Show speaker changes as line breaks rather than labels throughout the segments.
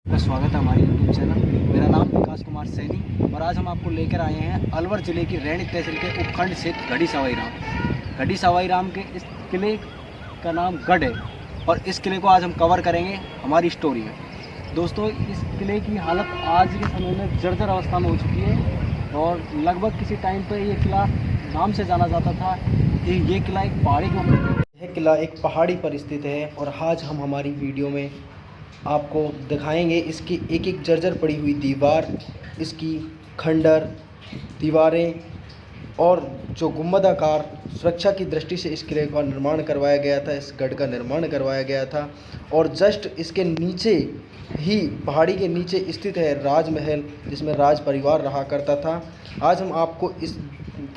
का स्वागत है हमारे यूट्यूब चैनल। मेरा नाम विकास कुमार सैनी और आज हम आपको लेकर आए हैं अलवर ज़िले की रैणी तहसील के उपखंड क्षेत्र गढ़ी सवाई राम। गढ़ी सवाई राम के इस किले का नाम गढ़ है और इस किले को आज हम कवर करेंगे हमारी स्टोरी में। दोस्तों, इस किले की हालत आज के समय में जर्जर अवस्था में हो चुकी है और लगभग किसी टाइम पर ये किला नाम से जाना जाता था। ये किला एक पहाड़ी के ऊपर, यह किला एक पहाड़ी पर स्थित है और आज हम हमारी वीडियो में आपको दिखाएंगे इसकी एक एक जर्जर पड़ी हुई दीवार, इसकी खंडर दीवारें और जो गुंबदाकार सुरक्षा की दृष्टि से इस किले का निर्माण करवाया गया था, इस गढ़ का निर्माण करवाया गया था। और जस्ट इसके नीचे ही, पहाड़ी के नीचे स्थित है राजमहल, जिसमें राज परिवार रहा करता था। आज हम आपको इस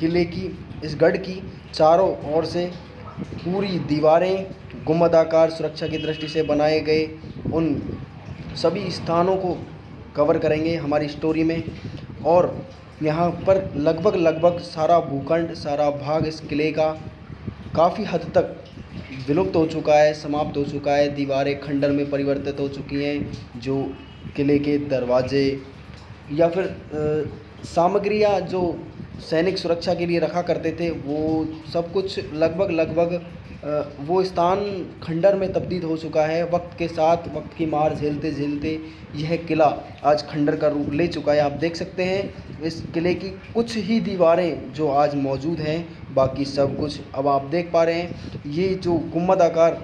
किले की, इस गढ़ की चारों ओर से पूरी दीवारें, गुंबदाकार सुरक्षा की दृष्टि से बनाए गए उन सभी स्थानों को कवर करेंगे हमारी स्टोरी में। और यहाँ पर लगभग सारा भूखंड, सारा भाग इस किले का काफ़ी हद तक विलुप्त हो चुका है, समाप्त हो चुका है। दीवारें खंडर में परिवर्तित हो चुकी हैं। जो किले के दरवाजे या फिर सामग्रियाँ जो सैनिक सुरक्षा के लिए रखा करते थे, वो सब कुछ लगभग वो स्थान खंडर में तब्दील हो चुका है। वक्त के साथ, वक्त की मार झेलते झेलते यह किला आज खंडर का रूप ले चुका है। आप देख सकते हैं इस किले की कुछ ही दीवारें जो आज मौजूद हैं, बाकी सब कुछ अब आप देख पा रहे हैं। ये जो गुंबद आकार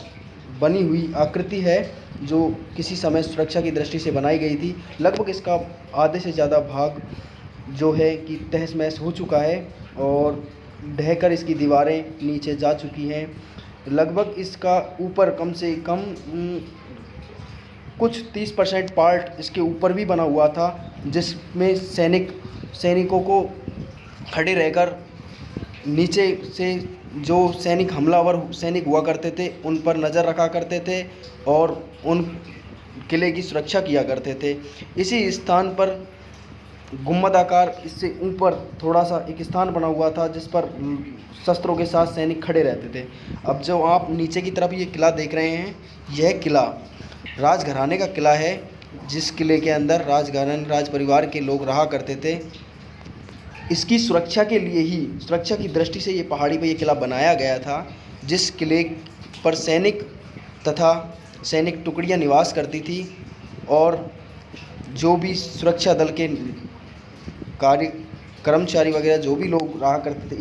बनी हुई आकृति है, जो किसी समय सुरक्षा की दृष्टि से बनाई गई थी, लगभग इसका आधे से ज़्यादा भाग जो है कि तहस महस हो चुका है और ढहकर इसकी दीवारें नीचे जा चुकी हैं। लगभग इसका ऊपर कम से कम कुछ 30% पार्ट इसके ऊपर भी बना हुआ था, जिसमें सैनिकों को खड़े रहकर नीचे से जो हमलावर सैनिक हुआ करते थे, उन पर नज़र रखा करते थे और उन किले की सुरक्षा किया करते थे। इसी स्थान पर गुंबदाकार इससे ऊपर थोड़ा सा एक स्थान बना हुआ था, जिस पर शस्त्रों के साथ सैनिक खड़े रहते थे। अब जो आप नीचे की तरफ ये किला देख रहे हैं, यह किला राजघराने का किला है, जिस किले के अंदर राज परिवार के लोग रहा करते थे। इसकी सुरक्षा के लिए ही, सुरक्षा की दृष्टि से ये पहाड़ी पर यह किला बनाया गया था, जिस किले पर सैनिक तथा सैनिक टुकड़ियाँ निवास करती थी और जो भी सुरक्षा दल के कर्मचारी वगैरह जो भी लोग रहा करते थे,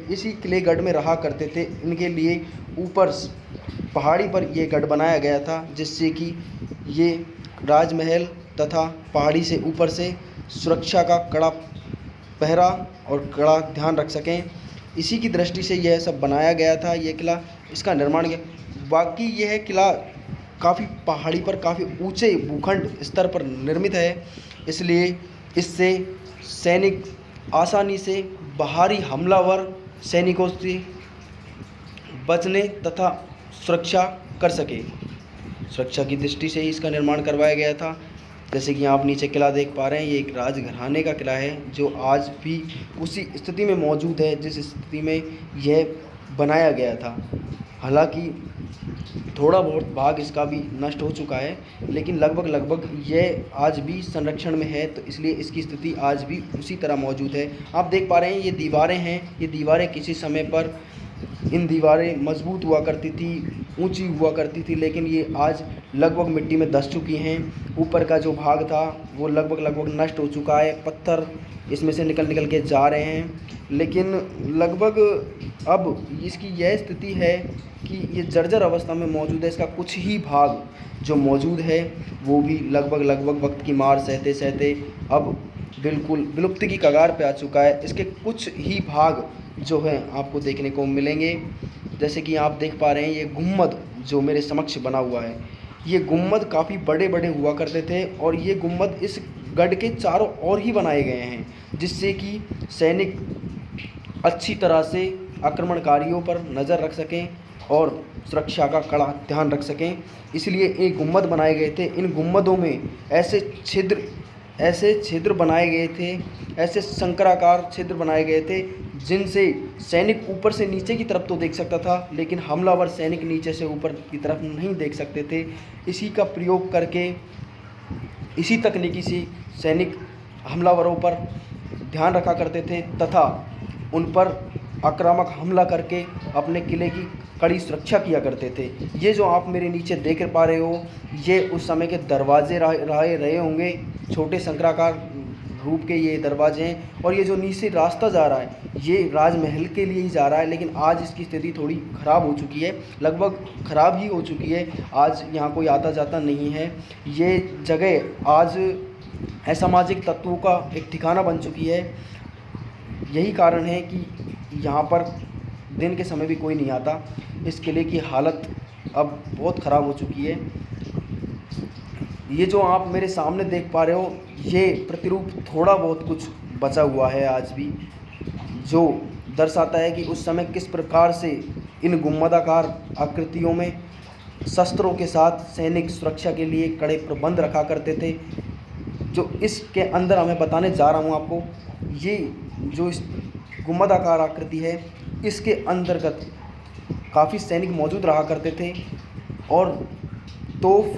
इसी किले गढ़ में रहा करते थे। इनके लिए ऊपर पहाड़ी पर ये गढ़ बनाया गया था, जिससे कि ये राजमहल तथा पहाड़ी से ऊपर से सुरक्षा का कड़ा पहरा और कड़ा ध्यान रख सकें। इसी की दृष्टि से यह सब बनाया गया था, ये किला, इसका निर्माण किया। बाकी यह किला काफ़ी पहाड़ी पर, काफ़ी ऊंचे भूखंड स्तर पर निर्मित है, इसलिए इससे सैनिक आसानी से बाहरी हमलावर सैनिकों से बचने तथा सुरक्षा कर सके। सुरक्षा की दृष्टि से ही इसका निर्माण करवाया गया था। जैसे कि आप नीचे किला देख पा रहे हैं, ये एक राजघराने का किला है, जो आज भी उसी स्थिति में मौजूद है जिस स्थिति में यह बनाया गया था। हालांकि थोड़ा बहुत भाग इसका भी नष्ट हो चुका है, लेकिन लगभग यह आज भी संरक्षण में है, तो इसलिए इसकी स्थिति आज भी उसी तरह मौजूद है। आप देख पा रहे हैं ये दीवारें हैं। ये दीवारें किसी समय पर, इन दीवारें मजबूत हुआ करती थी, ऊंची हुआ करती थी, लेकिन ये आज लगभग मिट्टी में धंस चुकी हैं। ऊपर का जो भाग था वो लगभग नष्ट हो चुका है, पत्थर इसमें से निकल के जा रहे हैं। लेकिन लगभग अब इसकी यह स्थिति है कि ये जर्जर अवस्था में मौजूद है। इसका कुछ ही भाग जो मौजूद है वो भी लगभग वक्त की मार सहते सहते अब बिल्कुल विलुप्ति की कगार पे आ चुका है। इसके कुछ ही भाग जो हैं आपको देखने को मिलेंगे। जैसे कि आप देख पा रहे हैं, ये गुम्बद जो मेरे समक्ष बना हुआ है, ये गुम्बद काफ़ी बड़े हुआ करते थे और ये गुम्बद इस गढ़ के चारों ओर ही बनाए गए हैं, जिससे कि सैनिक अच्छी तरह से आक्रमणकारियों पर नज़र रख सकें और सुरक्षा का कड़ा ध्यान रख सकें। इसलिए एक गुम्बद बनाए गए थे। इन गुम्बदों में ऐसे छिद्र बनाए गए थे, ऐसे शंकराकार छिद्र बनाए गए थे, जिनसे सैनिक ऊपर से नीचे की तरफ तो देख सकता था, लेकिन हमलावर सैनिक नीचे से ऊपर की तरफ नहीं देख सकते थे। इसी का प्रयोग करके इसी तकनीकी से सैनिक हमलावरों पर ध्यान रखा करते थे तथा उन पर आक्रामक हमला करके अपने किले की कड़ी सुरक्षा किया करते थे। ये जो आप मेरे नीचे देख पा रहे हो, ये उस समय के दरवाजे रहे होंगे, छोटे शंक्राकार रूप के ये दरवाजे हैं। और ये जो नीचे रास्ता जा रहा है, ये राजमहल के लिए ही जा रहा है, लेकिन आज इसकी स्थिति थोड़ी ख़राब हो चुकी है, लगभग ख़राब ही हो चुकी है। आज यहाँ कोई आता जाता नहीं है। ये जगह आज असामाजिक तत्वों का एक ठिकाना बन चुकी है। यही कारण है कि यहाँ पर दिन के समय भी कोई नहीं आता। इस किले की हालत अब बहुत ख़राब हो चुकी है। ये जो आप मेरे सामने देख पा रहे हो, ये प्रतिरूप थोड़ा बहुत कुछ बचा हुआ है आज भी, जो दर्शाता है कि उस समय किस प्रकार से इन गुंबदाकार आकृतियों में शस्त्रों के साथ सैनिक सुरक्षा के लिए कड़े प्रबंध रखा करते थे। जो इसके अंदर हमें बताने जा रहा हूँ आपको, ये जो इस गुंबदाकार आकृति है, इसके अंतर्गत काफ़ी सैनिक मौजूद रहा करते थे और तोप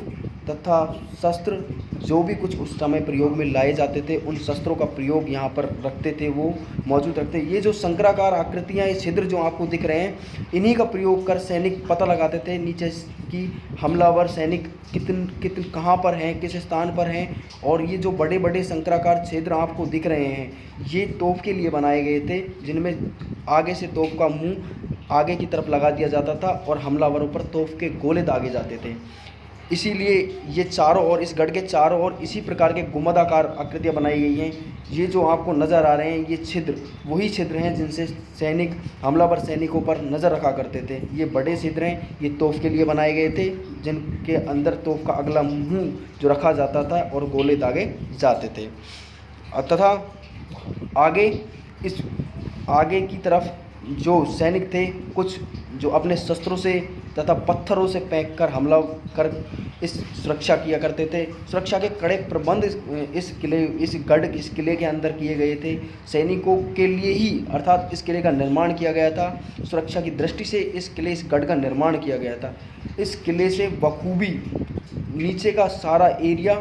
तथा शस्त्र जो भी कुछ उस समय प्रयोग में लाए जाते थे, उन शस्त्रों का प्रयोग यहाँ पर रखते थे, वो मौजूद रखते। ये जो शंक्राकार आकृतियाँ, ये छिद्र जो आपको दिख रहे हैं, इन्हीं का प्रयोग कर सैनिक पता लगाते थे नीचे की हमलावर सैनिक कितन कहाँ पर हैं, किस स्थान पर हैं। और ये जो बड़े बड़े शंक्राकार छिद्र आपको दिख रहे हैं, ये तोप के लिए बनाए गए थे, जिनमें आगे से तोप का मुँह आगे की तरफ लगा दिया जाता था और हमलावरों पर तोप के गोले दागे जाते थे। इसीलिए ये चारों ओर, इस गढ़ के चारों ओर इसी प्रकार के गुंबदाकार आकृतियाँ बनाई गई हैं। ये जो आपको नज़र आ रहे हैं, ये छिद्र वही छिद्र हैं जिनसे सैनिक हमलावर सैनिकों पर नज़र रखा करते थे। ये बड़े छिद्र हैं, ये तोप के लिए बनाए गए थे, जिनके अंदर तोप का अगला मुंह जो रखा जाता था और गोले दागे जाते थे। तथा आगे की तरफ जो सैनिक थे, कुछ जो अपने शस्त्रों से तथा पत्थरों से फेंक कर हमला कर इस सुरक्षा किया करते थे। सुरक्षा के कड़े प्रबंध इस किले के अंदर किए गए थे। सैनिकों के लिए ही, अर्थात इस किले का निर्माण किया गया था। सुरक्षा की दृष्टि से इस गढ़ का निर्माण किया गया था। इस किले से बखूबी नीचे का सारा एरिया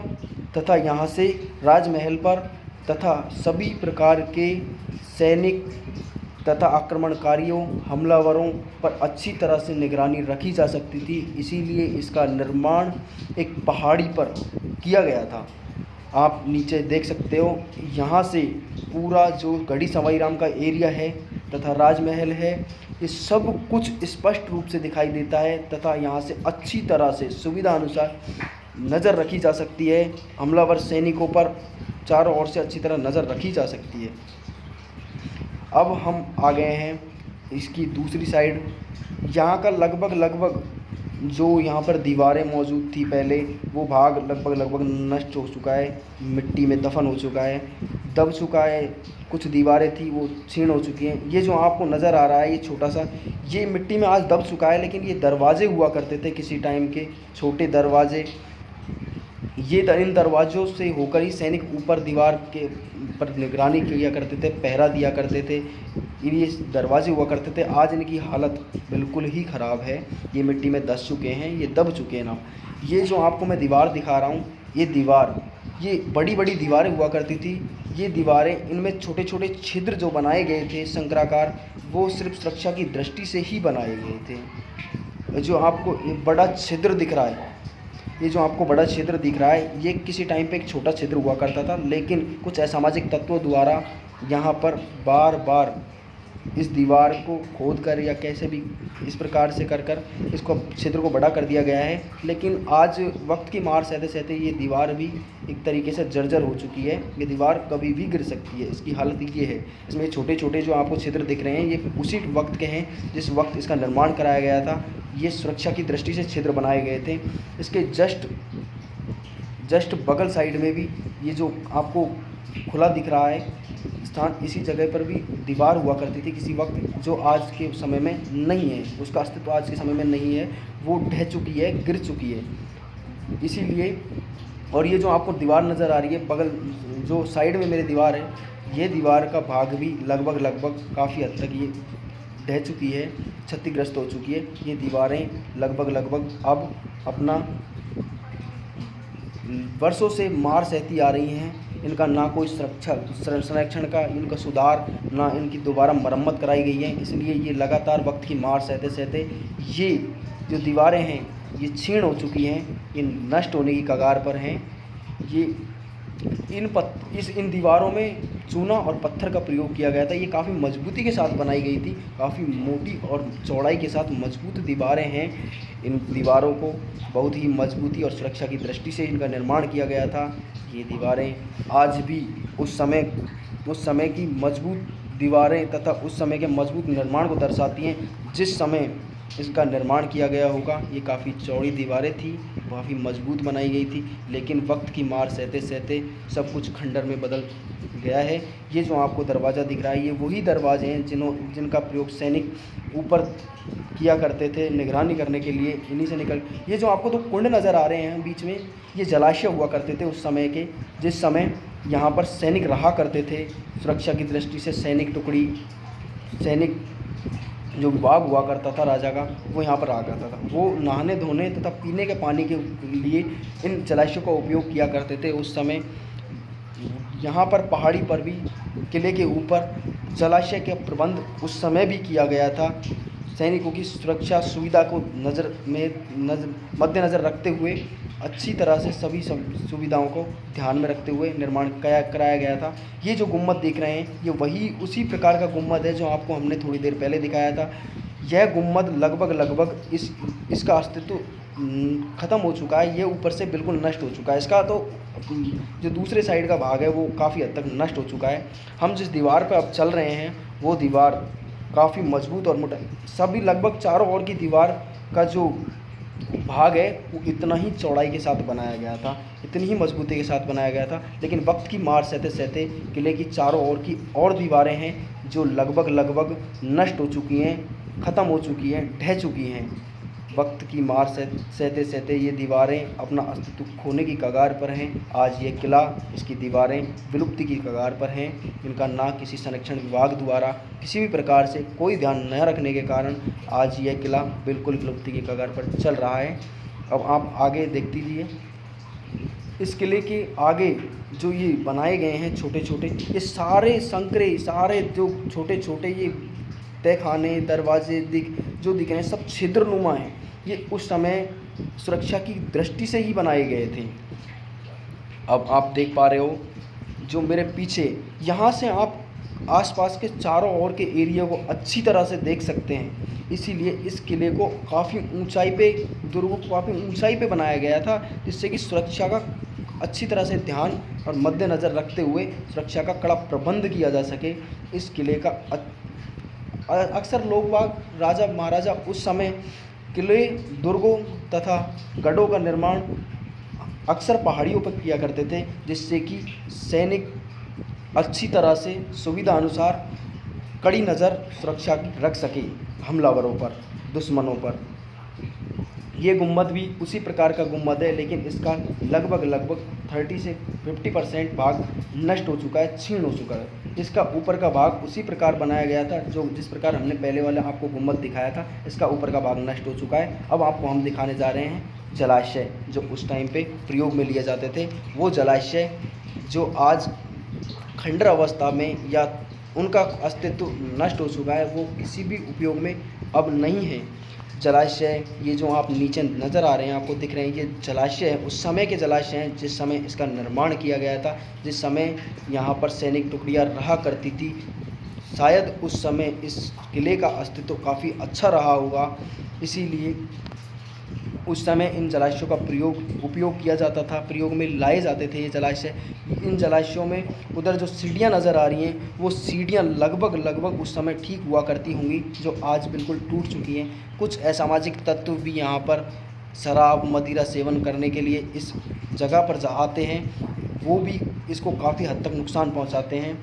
तथा यहाँ से राजमहल पर तथा सभी प्रकार के सैनिक तथा आक्रमणकारियों, हमलावरों पर अच्छी तरह से निगरानी रखी जा सकती थी। इसीलिए इसका निर्माण एक पहाड़ी पर किया गया था। आप नीचे देख सकते हो, यहाँ से पूरा जो गढ़ी सवाई राम का एरिया है तथा राजमहल है, ये सब कुछ स्पष्ट रूप से दिखाई देता है तथा यहाँ से अच्छी तरह से सुविधा अनुसार नज़र रखी जा सकती है। हमलावर सैनिकों पर चारों ओर से अच्छी तरह नज़र रखी जा सकती है। अब हम आ गए हैं इसकी दूसरी साइड। यहाँ का लगभग जो यहाँ पर दीवारें मौजूद थी पहले, वो भाग लगभग नष्ट हो चुका है, मिट्टी में दफन हो चुका है, दब चुका है। कुछ दीवारें थी वो छीण हो चुकी हैं। ये जो आपको नज़र आ रहा है, ये छोटा सा, ये मिट्टी में आज दब चुका है, लेकिन ये दरवाजे हुआ करते थे किसी टाइम के, छोटे दरवाजे। ये इन दरवाज़ों से होकर ही सैनिक ऊपर दीवार के पर निगरानी किया करते थे, पहरा दिया करते थे। ये दरवाजे हुआ करते थे। आज इनकी हालत बिल्कुल ही ख़राब है, ये मिट्टी में धंस चुके हैं, ये दब चुके हैं ना। ये जो आपको मैं दीवार दिखा रहा हूँ, ये बड़ी बड़ी दीवारें हुआ करती थी। ये दीवारें, इनमें छोटे छोटे छिद्र जो बनाए गए थे शंक्राकार, वो सिर्फ सुरक्षा की दृष्टि से ही बनाए गए थे। जो आपको एक बड़ा छिद्र दिख रहा है, ये जो आपको बड़ा छिद्र दिख रहा है, ये किसी टाइम पे एक छोटा छिद्र हुआ करता था, लेकिन कुछ असामाजिक तत्वों द्वारा यहाँ पर बार बार इस दीवार को खोद कर या कैसे भी इस प्रकार से कर इसको छिद्र को बड़ा कर दिया गया है। लेकिन आज वक्त की मार सहते सहते ये दीवार भी एक तरीके से जर्जर हो चुकी है। ये दीवार कभी भी गिर सकती है, इसकी हालत ये है। इसमें छोटे छोटे जो आपको छिद्र दिख रहे हैं, ये उसी वक्त के हैं जिस वक्त इसका निर्माण कराया गया था। ये सुरक्षा की दृष्टि से छिद्र बनाए गए थे। इसके जस्ट बगल साइड में भी ये जो आपको खुला दिख रहा है स्थान, इसी जगह पर भी दीवार हुआ करती थी किसी वक्त, जो आज के समय में नहीं है, उसका अस्तित्व आज के समय में नहीं है, वो ढह चुकी है, गिर चुकी है। इसीलिए, और ये जो आपको दीवार नज़र आ रही है बगल जो साइड में मेरे दीवार है, ये दीवार का भाग भी लगभग काफ़ी हद तक ये ढह चुकी है, क्षतिग्रस्त हो चुकी है। ये दीवारें लगभग अब अपना वर्षों से मार सहती आ रही हैं। इनका ना कोई संरक्षण का इनका सुधार, ना इनकी दोबारा मरम्मत कराई गई है। इसलिए ये लगातार वक्त की मार सहते सहते ये जो दीवारें हैं ये क्षीण हो चुकी हैं, ये नष्ट होने की कगार पर हैं। ये इन दीवारों में चूना और पत्थर का प्रयोग किया गया था। ये काफ़ी मजबूती के साथ बनाई गई थी, काफ़ी मोटी और चौड़ाई के साथ मजबूत दीवारें हैं। इन दीवारों को बहुत ही मजबूती और सुरक्षा की दृष्टि से इनका निर्माण किया गया था। ये दीवारें आज भी उस समय की मजबूत दीवारें तथा उस समय के मजबूत निर्माण को दर्शाती हैं। जिस समय इसका निर्माण किया गया होगा ये काफ़ी चौड़ी दीवारें थी, काफ़ी मजबूत बनाई गई थी, लेकिन वक्त की मार सहते सहते सब कुछ खंडर में बदल गया है। ये जो आपको दरवाज़ा दिख रहा है ये वही दरवाजे हैं जिनका प्रयोग सैनिक ऊपर किया करते थे निगरानी करने के लिए। इन्हीं से निकल ये जो आपको दो कुंड नज़र आ रहे हैं बीच में, ये जलाशय हुआ करते थे उस समय के, जिस समय यहाँ पर सैनिक रहा करते थे। सुरक्षा की दृष्टि से सैनिक टुकड़ी, सैनिक जो विभाग हुआ करता था राजा का, वो यहाँ पर रहा करता था। वो नहाने धोने तथा पीने के पानी के लिए इन जलाशयों का उपयोग किया करते थे। उस समय यहाँ पर पहाड़ी पर भी किले के ऊपर जलाशय के प्रबंध उस समय भी किया गया था। सैनिकों की सुरक्षा सुविधा को मद्देनज़र रखते हुए अच्छी तरह से सभी सुविधाओं को ध्यान में रखते हुए निर्माण कराया गया था। ये जो गुम्बद देख रहे हैं ये वही उसी प्रकार का गुम्बद है जो आपको हमने थोड़ी देर पहले दिखाया था। यह गुम्बद लगभग इसका अस्तित्व ख़त्म हो चुका है। ये ऊपर से बिल्कुल नष्ट हो चुका है। इसका तो जो दूसरे साइड का भाग है वो काफ़ी हद तक नष्ट हो चुका है। हम जिस दीवार पर अब चल रहे हैं वो दीवार काफ़ी मजबूत और मोटा, सभी लगभग चारों ओर की दीवार का जो भाग है वो इतना ही चौड़ाई के साथ बनाया गया था, इतनी ही मजबूती के साथ बनाया गया था। लेकिन वक्त की मार सहते सहते किले की चारों ओर की और दीवारें हैं जो लगभग नष्ट हो चुकी हैं, ख़त्म हो चुकी हैं, ढह चुकी हैं। वक्त की मार सहते सहते ये दीवारें अपना अस्तित्व खोने की कगार पर हैं। आज ये किला, इसकी दीवारें विलुप्ति की कगार पर हैं। इनका ना किसी संरक्षण विभाग द्वारा किसी भी प्रकार से कोई ध्यान न रखने के कारण आज यह किला बिल्कुल विलुप्ति की कगार पर चल रहा है। अब आप आगे देख लीजिए, इस किले के आगे जो ये बनाए गए हैं छोटे छोटे, ये सारे संकरे, सारे जो छोटे छोटे ये तहखाने, दरवाजे जो दिख रहे हैं सब छिद्रनुमा हैं। ये उस समय सुरक्षा की दृष्टि से ही बनाए गए थे। अब आप देख पा रहे हो जो मेरे पीछे, यहाँ से आप आसपास के चारों ओर के एरिया को अच्छी तरह से देख सकते हैं। इसीलिए इस किले को काफ़ी ऊंचाई पे, दुर्ग को काफ़ी ऊंचाई पे बनाया गया था, जिससे कि सुरक्षा का अच्छी तरह से ध्यान और मद्देनज़र रखते हुए सुरक्षा का कड़ा प्रबंध किया जा सके। इस किले का अक्सर लोग बाग, राजा महाराजा उस समय किले, दुर्गों तथा गढ़ों का निर्माण अक्सर पहाड़ियों पर किया करते थे, जिससे कि सैनिक अच्छी तरह से सुविधा अनुसार कड़ी नज़र सुरक्षा की रख सके हमलावरों पर, दुश्मनों पर। ये गुम्बद भी उसी प्रकार का गुम्बद है, लेकिन इसका लगभग 30 से 50% भाग नष्ट हो चुका है, क्षीण हो चुका है। इसका ऊपर का भाग उसी प्रकार बनाया गया था जिस प्रकार हमने पहले वाला आपको गुम्बद दिखाया था। इसका ऊपर का भाग नष्ट हो चुका है। अब आपको हम दिखाने जा रहे हैं जलाशय, जो उस टाइम पे प्रयोग में लिए जाते थे। वो जलाशय जो आज खंडर अवस्था में या उनका अस्तित्व नष्ट हो चुका है, वो किसी भी उपयोग में अब नहीं है। जलाशय, ये जो आप नीचे नज़र आ रहे हैं, आपको दिख रहे हैं, ये जलाशय है, उस समय के जलाशय हैं जिस समय इसका निर्माण किया गया था, जिस समय यहाँ पर सैनिक टुकड़ियाँ रहा करती थी। शायद उस समय इस किले का अस्तित्व काफ़ी अच्छा रहा होगा, इसीलिए उस समय इन जलाशयों का उपयोग किया जाता था, प्रयोग में लाए जाते थे ये जलाशय। इन जलाशयों में उधर जो सीढ़ियाँ नज़र आ रही हैं, वो सीढ़ियाँ लगभग उस समय ठीक हुआ करती होंगी, जो आज बिल्कुल टूट चुकी हैं। कुछ असामाजिक तत्व भी यहाँ पर शराब मदिरा सेवन करने के लिए इस जगह पर आते हैं, वो भी इसको काफ़ी हद तक नुकसान पहुँचाते हैं।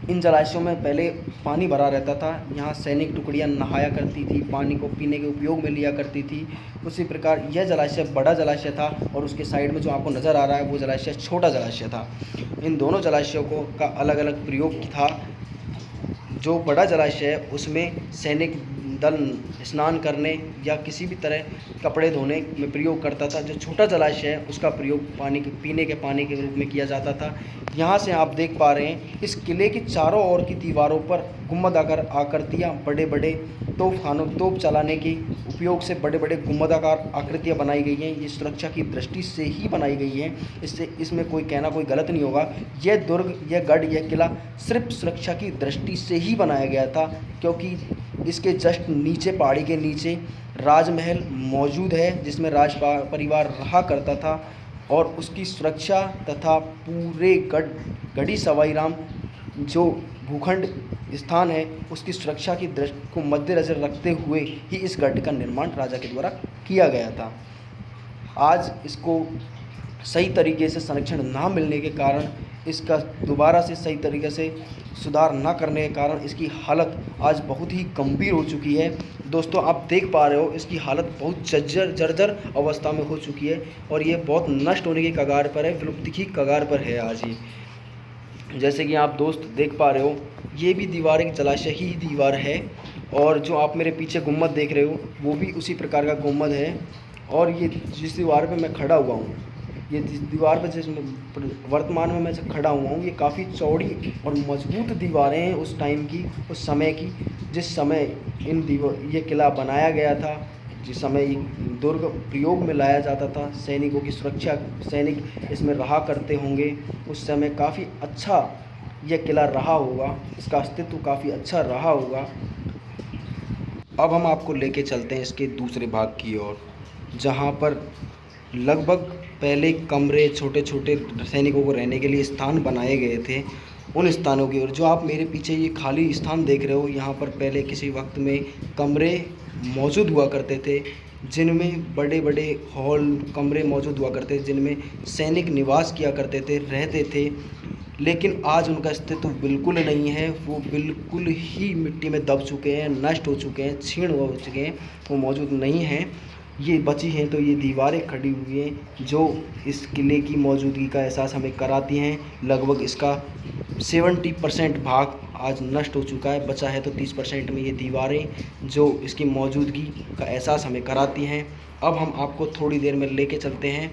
इन जलाशयों में पहले पानी भरा रहता था, यहाँ सैनिक टुकड़ियाँ नहाया करती थी, पानी को पीने के उपयोग में लिया करती थी। उसी प्रकार यह जलाशय बड़ा जलाशय था और उसके साइड में जो आपको नज़र आ रहा है वो जलाशय छोटा जलाशय था। इन दोनों जलाशयों का अलग अलग प्रयोग था। जो बड़ा जलाशय है उसमें सैनिक दल स्नान करने या किसी भी तरह कपड़े धोने में प्रयोग करता था। जो छोटा जलाशय है उसका प्रयोग पीने के पानी के रूप में किया जाता था। यहाँ से आप देख पा रहे हैं इस किले की चारों ओर की दीवारों पर गुंबदाकार आकृतियाँ, बड़े बड़े तोप चलाने के उपयोग से बड़े बड़े गुंबदाकार आकृतियाँ बनाई गई हैं। ये सुरक्षा की दृष्टि से ही बनाई गई हैं। इसमें कोई कहना कोई गलत नहीं होगा। यह दुर्ग, यह गढ़, यह किला सिर्फ सुरक्षा की दृष्टि से ही बनाया गया था, क्योंकि इसके जस्ट नीचे, पहाड़ी के नीचे राजमहल मौजूद है जिसमें राज परिवार रहा करता था, और उसकी सुरक्षा तथा पूरे गढ़ी सवाई राम जो भूखंड स्थान है उसकी सुरक्षा की दृष्टि को मद्देनज़र रखते हुए ही इस गढ़ का निर्माण राजा के द्वारा किया गया था। आज इसको सही तरीके से संरक्षण ना मिलने के कारण, इसका दोबारा से सही तरीके से सुधार ना करने के कारण इसकी हालत आज बहुत ही गंभीर हो चुकी है। दोस्तों आप देख पा रहे हो इसकी हालत बहुत जर्जर अवस्था में हो चुकी है और ये बहुत नष्ट होने की कगार पर है, विलुप्ति की कगार पर है आज ये। जैसे कि आप दोस्त देख पा रहे हो ये भी दीवार एक जलाशय ही दीवार है, और जो आप मेरे पीछे गुम्बद देख रहे हो वो भी उसी प्रकार का गुम्बद है। और ये जिस दीवार पे मैं खड़ा हुआ हूँ, ये जिस दीवार पर जिस वर्तमान में मैं खड़ा हुआ हूँ, ये काफ़ी चौड़ी और मजबूत दीवारें हैं उस टाइम की, उस समय की, जिस समय ये किला बनाया गया था, जिस समय दुर्ग प्रयोग में लाया जाता था, सैनिकों की सुरक्षा, सैनिक इसमें रहा करते होंगे, उस समय काफ़ी अच्छा यह किला रहा होगा, इसका अस्तित्व काफ़ी अच्छा रहा होगा। अब हम आपको लेके चलते हैं इसके दूसरे भाग की ओर, जहाँ पर लगभग पहले कमरे, छोटे छोटे सैनिकों को रहने के लिए स्थान बनाए गए थे। उन स्थानों की ओर जो आप मेरे पीछे ये खाली स्थान देख रहे हो, यहाँ पर पहले किसी वक्त में कमरे मौजूद हुआ करते थे, जिनमें बड़े बड़े हॉल कमरे मौजूद हुआ करते थे, जिनमें सैनिक निवास किया करते थे, रहते थे। लेकिन आज उनका अस्तित्व बिल्कुल नहीं है, वो बिल्कुल ही मिट्टी में दब चुके हैं, नष्ट हो चुके हैं, क्षीण हो चुके हैं, वो मौजूद नहीं हैं। ये बची हैं तो ये दीवारें खड़ी हुई हैं जो इस किले की मौजूदगी का एहसास हमें कराती हैं। लगभग इसका 70% भाग आज नष्ट हो चुका है, बचा है तो 30% में ये दीवारें जो इसकी मौजूदगी का एहसास हमें कराती हैं। अब हम आपको थोड़ी देर में लेके चलते हैं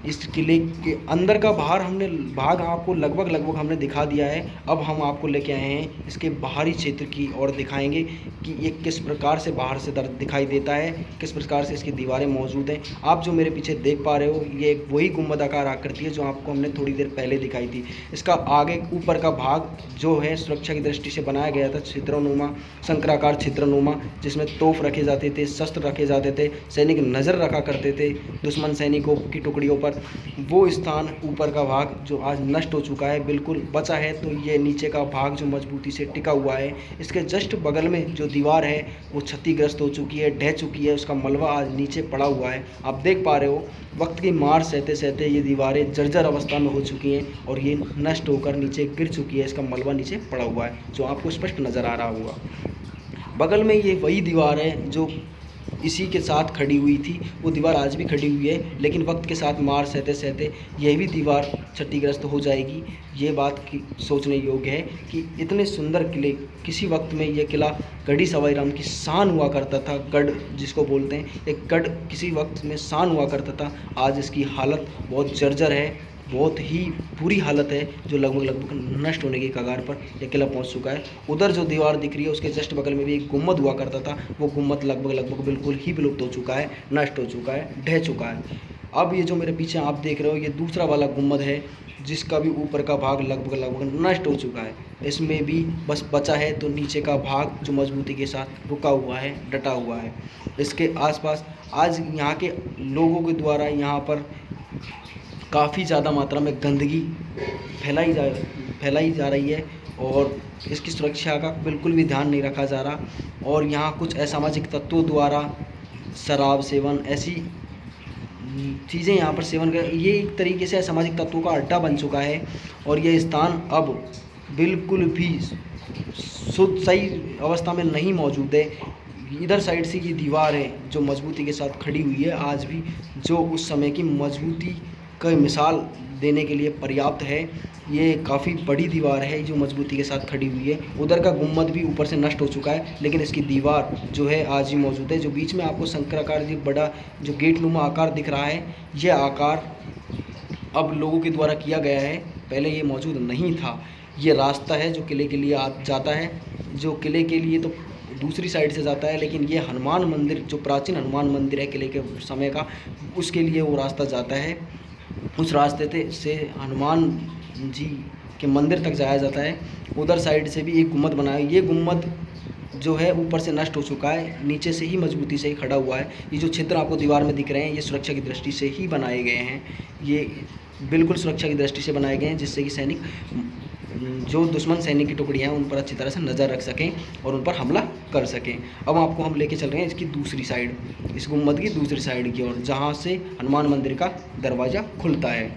इस किले के अंदर का भाग आपको लगभग हमने दिखा दिया है। अब हम आपको लेके आए हैं इसके बाहरी क्षेत्र की और दिखाएंगे कि ये किस प्रकार से बाहर से दिखाई देता है, किस प्रकार से इसकी दीवारें मौजूद हैं। आप जो मेरे पीछे देख पा रहे हो ये वही गुंबदाकार आकृति है जो आपको हमने थोड़ी देर पहले दिखाई थी। इसका आगे ऊपर का भाग जो है सुरक्षा की दृष्टि से बनाया गया था, छिद्रनुमा, शंकराकार छिद्रनुमा, जिसमें तोप रखे जाते थे, शस्त्र रखे जाते थे, सैनिक नज़र रखा करते थे दुश्मन सैनिकों की टुकड़ियों पर। वो स्थान ऊपर का भाग जो आज नष्ट हो चुका है, बिल्कुल बचा है तो ये नीचे का भाग जो मजबूती से टिका हुआ है। इसके जस्ट बगल में जो दीवार है वो क्षतिग्रस्त हो चुकी है, ढह चुकी है, उसका मलबा आज नीचे पड़ा हुआ है। आप देख पा रहे हो वक्त की मार सहते सहते ये दीवारें जर्जर अवस्था में हो चुकी हैं और ये नष्ट होकर नीचे गिर चुकी है, इसका मलबा नीचे पड़ा हुआ है जो आपको स्पष्ट नज़र आ रहा होगा। बगल में ये वही दीवार है जो इसी के साथ खड़ी हुई थी, वो दीवार आज भी खड़ी हुई है, लेकिन वक्त के साथ मार सहते सहते यह भी दीवार क्षतिग्रस्त हो जाएगी। ये बात की सोचने योग्य है कि इतने सुंदर किले, किसी वक्त में यह किला गढ़ी सवाई राम की शान हुआ करता था, गढ़ जिसको बोलते हैं, एक गढ़ किसी वक्त में शान हुआ करता था। आज इसकी हालत बहुत जर्जर है, बहुत ही बुरी हालत है, जो लगभग नष्ट होने की कगार पर यह किला पहुंच चुका है। उधर जो दीवार दिख रही है उसके जस्ट बगल में भी एक गुम्बद हुआ करता था, वो गुम्बद लगभग बिल्कुल ही विलुप्त हो चुका है, नष्ट हो चुका है, ढह चुका है। अब ये जो मेरे पीछे आप देख रहे हो ये दूसरा वाला गुम्बद है जिसका भी ऊपर का भाग लगभग नष्ट हो चुका है। इसमें भी बस बचा है तो नीचे का भाग जो मजबूती के साथ रुका हुआ है, डटा हुआ है। इसके आसपास आज यहाँ के लोगों के द्वारा यहाँ पर काफ़ी ज़्यादा मात्रा में गंदगी फैलाई जा रही है और इसकी सुरक्षा का बिल्कुल भी ध्यान नहीं रखा जा रहा। और यहाँ कुछ असामाजिक तत्वों द्वारा शराब सेवन, ऐसी चीज़ें यहाँ पर सेवन कर, ये एक तरीके से असामाजिक तत्वों का अड्डा बन चुका है और ये स्थान अब बिल्कुल भी शुद्ध सही अवस्था में नहीं मौजूद है। इधर साइड से ये दीवार है जो मजबूती के साथ खड़ी हुई है आज भी, जो उस समय की मजबूती का मिसाल देने के लिए पर्याप्त है। ये काफ़ी बड़ी दीवार है जो मजबूती के साथ खड़ी हुई है। उधर का गुम्बद भी ऊपर से नष्ट हो चुका है, लेकिन इसकी दीवार जो है आज भी मौजूद है। जो बीच में आपको शंकराकार जी बड़ा जो गेटनुमा आकार दिख रहा है, यह आकार अब लोगों के द्वारा किया गया है, पहले ये मौजूद नहीं था। ये रास्ता है जो किले के लिए जाता है, जो किले के लिए तो दूसरी साइड से जाता है, लेकिन ये हनुमान मंदिर जो प्राचीन हनुमान मंदिर है किले के समय का, उसके लिए वो रास्ता जाता है। उस रास्ते से हनुमान जी के मंदिर तक जाया जाता है। उधर साइड से भी एक गुम्बद बना है। ये गुम्बद जो है ऊपर से नष्ट हो चुका है, नीचे से ही मजबूती से ही खड़ा हुआ है। ये जो छिद्र आपको दीवार में दिख रहे हैं, ये सुरक्षा की दृष्टि से ही बनाए गए हैं। ये बिल्कुल सुरक्षा की दृष्टि से बनाए गए हैं, जिससे कि सैनिक जो दुश्मन सैनिक की टुकड़ियाँ हैं उन पर अच्छी तरह से नज़र रख सकें और उन पर हमला कर सकें। अब आपको हम लेके चल रहे हैं इसकी दूसरी साइड, इस गुम्बद की दूसरी साइड की ओर, जहाँ से हनुमान मंदिर का दरवाज़ा खुलता है।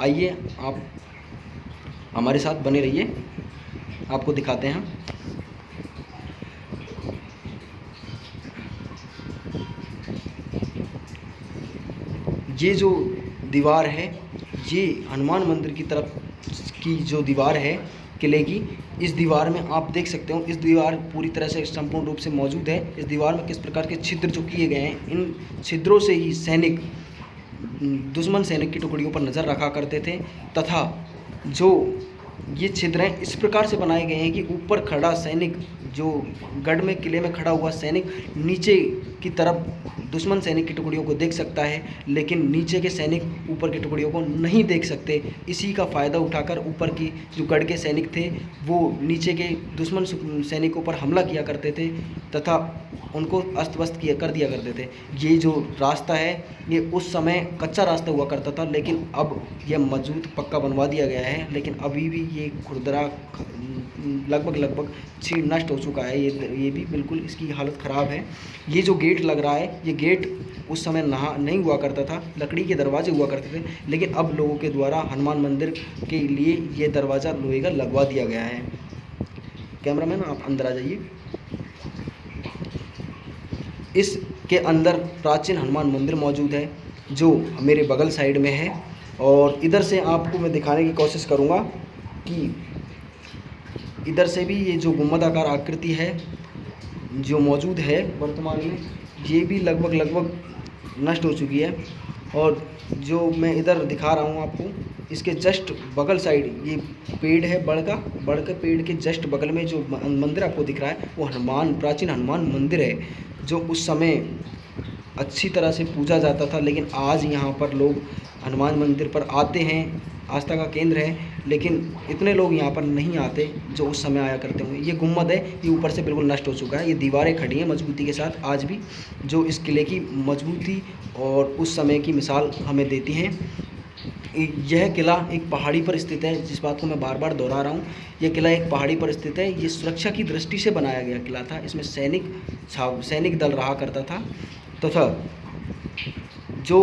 आइए आप हमारे साथ बने रहिए, आपको दिखाते हैं। ये जो दीवार है, ये हनुमान मंदिर की तरफ की जो दीवार है किले की, इस दीवार में आप देख सकते हो, इस दीवार पूरी तरह से संपूर्ण रूप से मौजूद है। इस दीवार में किस प्रकार के छिद्र जो किए गए हैं, इन छिद्रों से ही सैनिक दुश्मन सैनिक की टुकड़ियों पर नज़र रखा करते थे, तथा जो ये छिद्र हैं इस प्रकार से बनाए गए हैं कि ऊपर खड़ा सैनिक, जो गढ़ में किले में खड़ा हुआ सैनिक, नीचे की तरफ दुश्मन सैनिक की टुकड़ियों को देख सकता है, लेकिन नीचे के सैनिक ऊपर की टुकड़ियों को नहीं देख सकते। इसी का फ़ायदा उठाकर ऊपर की जो गढ़ के सैनिक थे वो नीचे के दुश्मन सैनिकों पर हमला किया करते थे तथा उनको अस्त व्यस्त कर दिया करते थे। ये जो रास्ता है ये उस समय कच्चा रास्ता हुआ करता था, लेकिन अब यह मजबूत पक्का बनवा दिया गया है। लेकिन अभी भी ये खुरदरा लगभग नष्ट हो चुका है। ये भी बिल्कुल इसकी हालत ख़राब है। ये जो गेट लग रहा है, ये गेट उस समय नहीं हुआ करता था, लकड़ी के दरवाजे हुआ करते थे, लेकिन अब लोगों के द्वारा हनुमान मंदिर के लिए ये दरवाज़ा लोहे का लगवा दिया गया है। कैमरामैन आप अंदर आ जाइए। इसके अंदर प्राचीन हनुमान मंदिर मौजूद है जो मेरे बगल साइड में है, और इधर से आपको मैं दिखाने की कोशिश करूँगा कि इधर से भी ये जो गुम्बदाकार आकृति है जो मौजूद है वर्तमान में, ये भी लगभग नष्ट हो चुकी है। और जो मैं इधर दिखा रहा हूँ आपको, इसके जस्ट बगल साइड ये पेड़ है बड़ के पेड़ के जस्ट बगल में जो मंदिर आपको दिख रहा है वो प्राचीन हनुमान मंदिर है, जो उस समय अच्छी तरह से पूजा जाता था। लेकिन आज यहाँ पर लोग हनुमान मंदिर पर आते हैं, आस्था का केंद्र है, लेकिन इतने लोग यहाँ पर नहीं आते जो उस समय आया करते होंगे। ये गुम्बद है, ये ऊपर से बिल्कुल नष्ट हो चुका है। ये दीवारें खड़ी हैं मजबूती के साथ आज भी, जो इस किले की मजबूती और उस समय की मिसाल हमें देती हैं। यह किला एक पहाड़ी पर स्थित है, जिस बात को मैं बार बार दोहरा रहा हूँ। यह किला एक पहाड़ी पर स्थित है। ये सुरक्षा की दृष्टि से बनाया गया किला था। इसमें सैनिक दल रहा करता था, तथा जो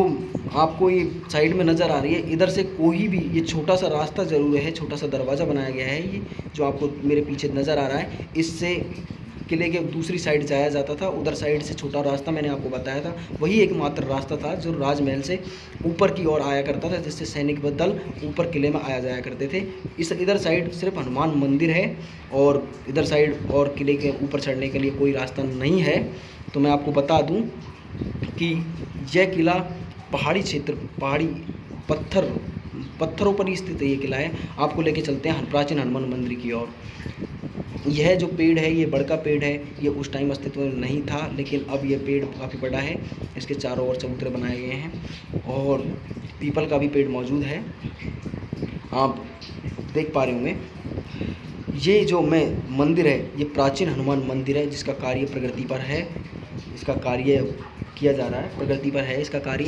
आपको ये साइड में नज़र आ रही है, इधर से कोई भी ये छोटा सा रास्ता ज़रूर है, छोटा सा दरवाज़ा बनाया गया है। ये जो आपको मेरे पीछे नज़र आ रहा है, इससे किले के दूसरी साइड जाया जाता था। उधर साइड से छोटा रास्ता मैंने आपको बताया था, वही एकमात्र रास्ता था जो राजमहल से ऊपर की ओर आया करता था, जिससे सैनिक दल ऊपर किले में आया जाया करते थे। इधर साइड सिर्फ हनुमान मंदिर है, और इधर साइड और किले के ऊपर चढ़ने के लिए कोई रास्ता नहीं है। तो मैं आपको बता दूं कि यह किला पहाड़ी क्षेत्र, पहाड़ी पत्थरों पर ही स्थित ये किला है। आपको लेके चलते हैं प्राचीन हनुमान मंदिर की ओर। यह जो पेड़ है, ये बड़ का पेड़ है, ये उस टाइम अस्तित्व में नहीं था, लेकिन अब ये पेड़ काफ़ी बड़ा है। इसके चारों ओर चबूतरे बनाए गए हैं, और पीपल का भी पेड़ मौजूद है, आप देख पा रहे होंगे। ये जो मंदिर है, ये प्राचीन हनुमान मंदिर है, जिसका कार्य प्रगति पर है। इसका कार्य किया जा रहा है, प्रगति पर है इसका कार्य।